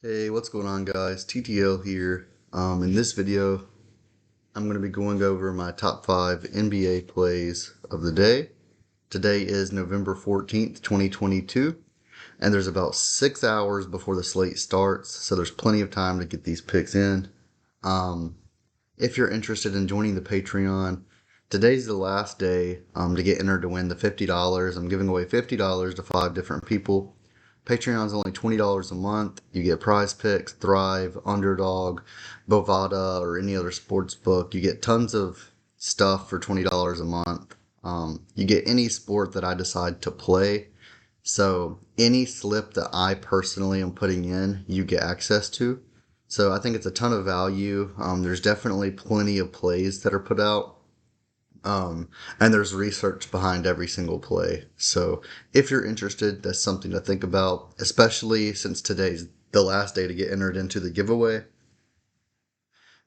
Hey, what's going on, guys? TTL here. In this video, I'm going to be going over my top 5 NBA plays of the day. Today is November 14th, 2022, and there's about 6 hours before the slate starts, so there's plenty of time to get these picks in. If you're interested in joining the Patreon, today's the last day to get entered to win the $50. I'm giving away $50 to 5 different people. Patreon's only $20 a month. You get PrizePicks, Thrive, Underdog, Bovada, or any other sports book. You get tons of stuff for $20 a month. You get any sport that I decide to play. So any slip that I personally am putting in, you get access to. So I think it's a ton of value. There's definitely plenty of plays that are put out. And there's research behind every single play. So if you're interested, that's something to think about, especially since today's the last day to get entered into the giveaway.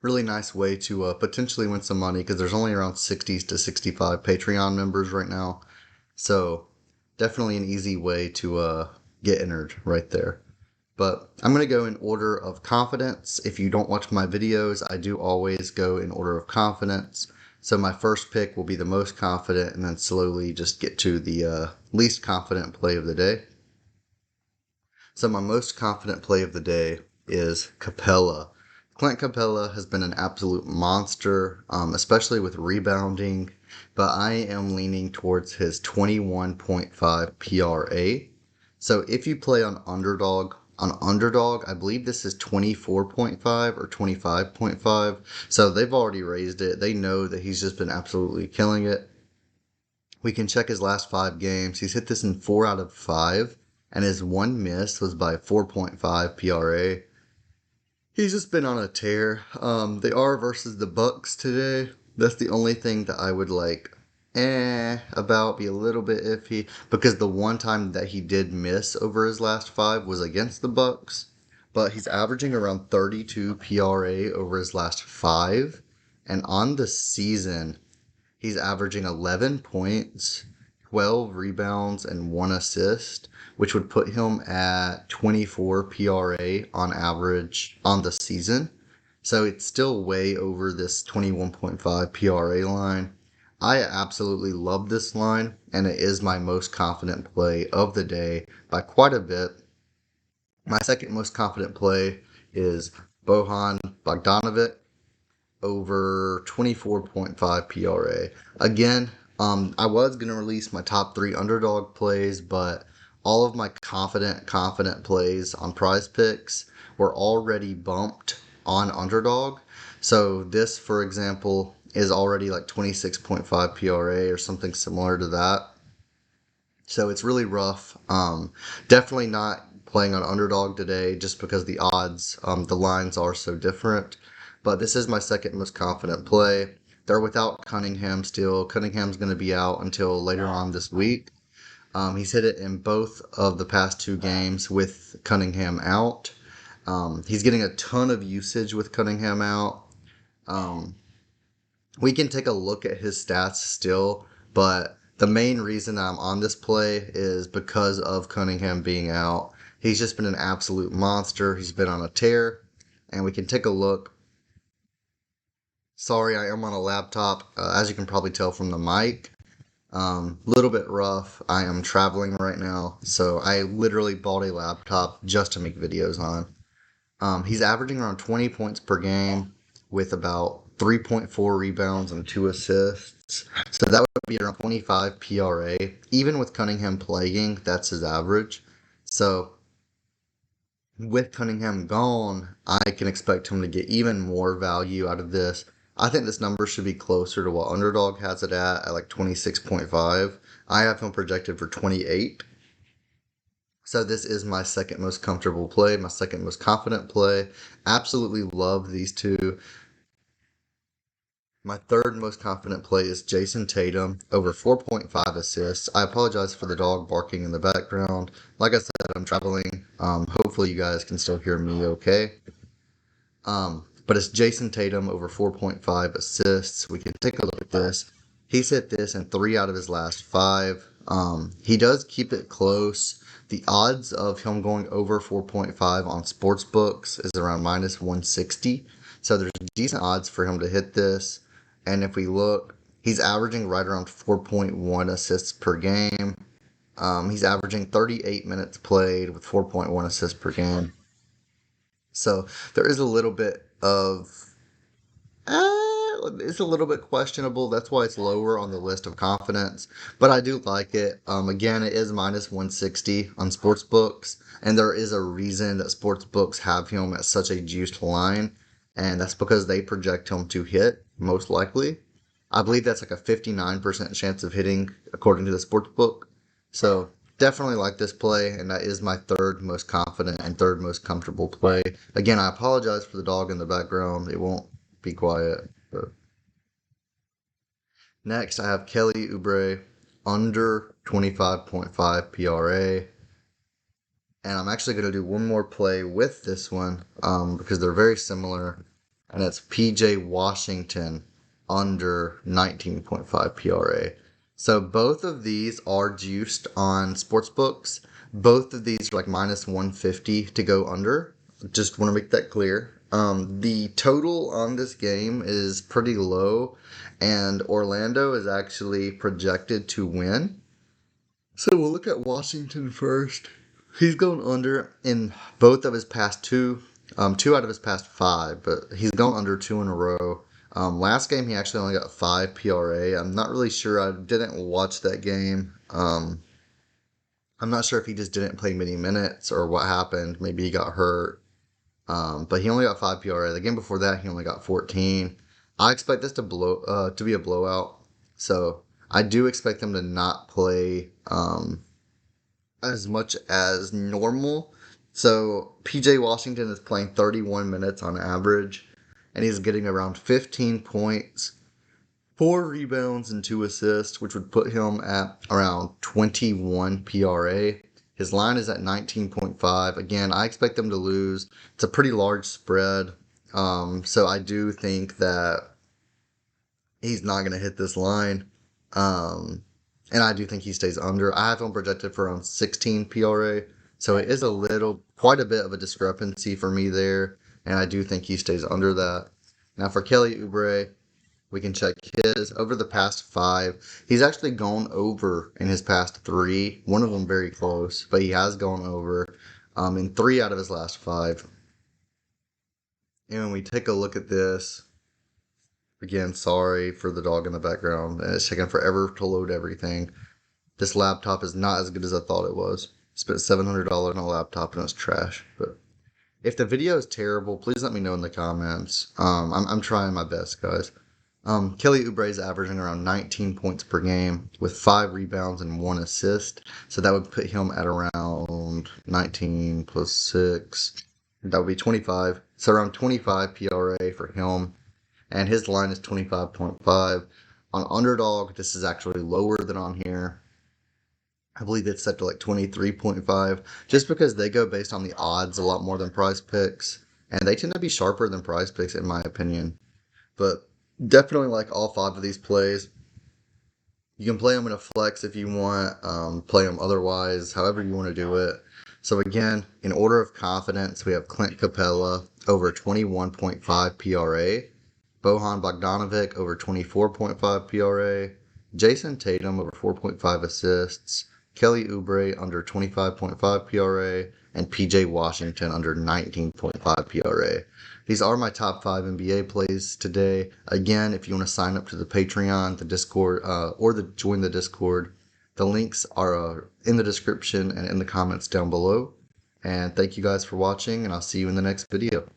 Really nice way to potentially win some money because there's only around 60 to 65 Patreon members right now. So definitely an easy way to get entered right there. But I'm going to go in order of confidence. If you don't watch my videos, I do always go in order of confidence. So my first pick will be the most confident and then slowly just get to the least confident play of the day. So my most confident play of the day is Capela. Clint Capela has been an absolute monster, especially with rebounding, but I am leaning towards his 21.5 PRA. So if you play on Underdog, I believe this is 24.5 or 25.5. So they've already raised it. They know that he's just been absolutely killing it. We can check his last 5 games. He's hit this in 4 out of 5, and his one miss was by 4.5 PRA. He's just been on a tear. They are versus the Bucks today. That's the only thing that I would about, be a little bit iffy, because the one time that he did miss over his last 5 was against the Bucks, but he's averaging around 32 PRA over his last 5, and on the season he's averaging 11 points, 12 rebounds, and 1 assist, which would put him at 24 PRA on average on the season. So it's still way over this 21.5 PRA line. I absolutely love this line, and it is my most confident play of the day by quite a bit. My second most confident play is Bogdan Bogdanovic over 24.5 PRA. Again, I was going to release my top 3 underdog plays, but all of my confident plays on PrizePicks were already bumped on underdog. So this, for example, is already like 26.5 PRA or something similar to that. So it's really rough. Definitely not playing on underdog today just because the odds, the lines are so different. But this is my second most confident play. They're without Cunningham still. Cunningham's going to be out until later on this week. He's hit it in both of the past 2 games with Cunningham out. He's getting a ton of usage with Cunningham out. We can take a look at his stats still, but the main reason I'm on this play is because of Cunningham being out. He's just been an absolute monster. He's been on a tear, and we can take a look. Sorry, I am on a laptop, as you can probably tell from the mic. Little bit rough. I am traveling right now, so I literally bought a laptop just to make videos on. He's averaging around 20 points per game with about 3.4 rebounds and 2 assists. So that would be around 25 PRA. Even with Cunningham playing, that's his average. So with Cunningham gone, I can expect him to get even more value out of this. I think this number should be closer to what Underdog has it at like 26.5. I have him projected for 28. So this is my second most comfortable play, my second most confident play. Absolutely love these two. My third most confident play is Jayson Tatum over 4.5 assists. I apologize for the dog barking in the background. Like I said, I'm traveling. Hopefully you guys can still hear me okay. But it's Jayson Tatum over 4.5 assists. We can take a look at this. He's hit this in 3 out of his last 5. He does keep it close, The odds of him going over 4.5 on sports books is around minus 160. So there's decent odds for him to hit this. And if we look, he's averaging right around 4.1 assists per game. He's averaging 38 minutes played with 4.1 assists per game. So there is a little bit of it's a little bit questionable. That's why it's lower on the list of confidence. But I do like it. Again, it is minus 160 on sports books, and there is a reason that sports books have him at such a juiced line, and that's because they project him to hit most likely. I believe that's like a 59% chance of hitting according to the sports book. So definitely like this play, and that is my third most confident and third most comfortable play. Again, I apologize for the dog in the background. It won't be quiet. But next, I have Kelly Oubre under 25.5 PRA. And I'm actually going to do one more play with this one because they're very similar. And it's PJ Washington under 19.5 PRA. So both of these are juiced on sportsbooks. Both of these are like minus 150 to go under. Just want to make that clear. The total on this game is pretty low, and Orlando is actually projected to win. So we'll look at Washington first. He's going under in both of his past two out of his past five, but he's gone under two in a row. Last game, he actually only got 5 PRA. I'm not really sure. I didn't watch that game. I'm not sure if he just didn't play many minutes or what happened. Maybe he got hurt. But he only got 5 PRA. The game before that, he only got 14. I expect this to be a blowout. So I do expect them to not play as much as normal. So PJ Washington is playing 31 minutes on average, and he's getting around 15 points, 4 rebounds, and 2 assists, which would put him at around 21 PRA. His line is at 19.5. Again, I expect them to lose. It's a pretty large spread. So I do think that he's not going to hit this line. And I do think he stays under. I have him projected for around 16 PRA. So it is quite a bit of a discrepancy for me there. And I do think he stays under that. Now for Kelly Oubre, we can check his over the past 5. He's actually gone over in his past 3. One of them very close, but he has gone over in 3 out of his last 5. And when we take a look at this, again, sorry for the dog in the background. It's taking forever to load everything. This laptop is not as good as I thought it was. Spent $700 on a laptop and it's trash. But if the video is terrible, please let me know in the comments. I'm trying my best, guys. Kelly Oubre is averaging around 19 points per game with 5 rebounds and 1 assist. So that would put him at around 19 plus 6. That would be 25. So around 25 PRA for him. And his line is 25.5. On Underdog, this is actually lower than on here. I believe it's set to like 23.5. Just because they go based on the odds a lot more than PrizePicks. And they tend to be sharper than PrizePicks in my opinion. But definitely like all 5 of these plays. You can play them in a flex if you want. Play them otherwise, however you want to do it. So again, in order of confidence, we have Clint Capela over 21.5 PRA. Bogdan Bogdanovic over 24.5 PRA. Jayson Tatum over 4.5 assists. Kelly Oubre under 25.5 PRA. And PJ Washington under 19.5 PRA. These are my top 5 NBA plays today. Again, if you want to sign up to the Patreon, the Discord, or join the Discord, the links are in the description and in the comments down below. And thank you guys for watching, and I'll see you in the next video.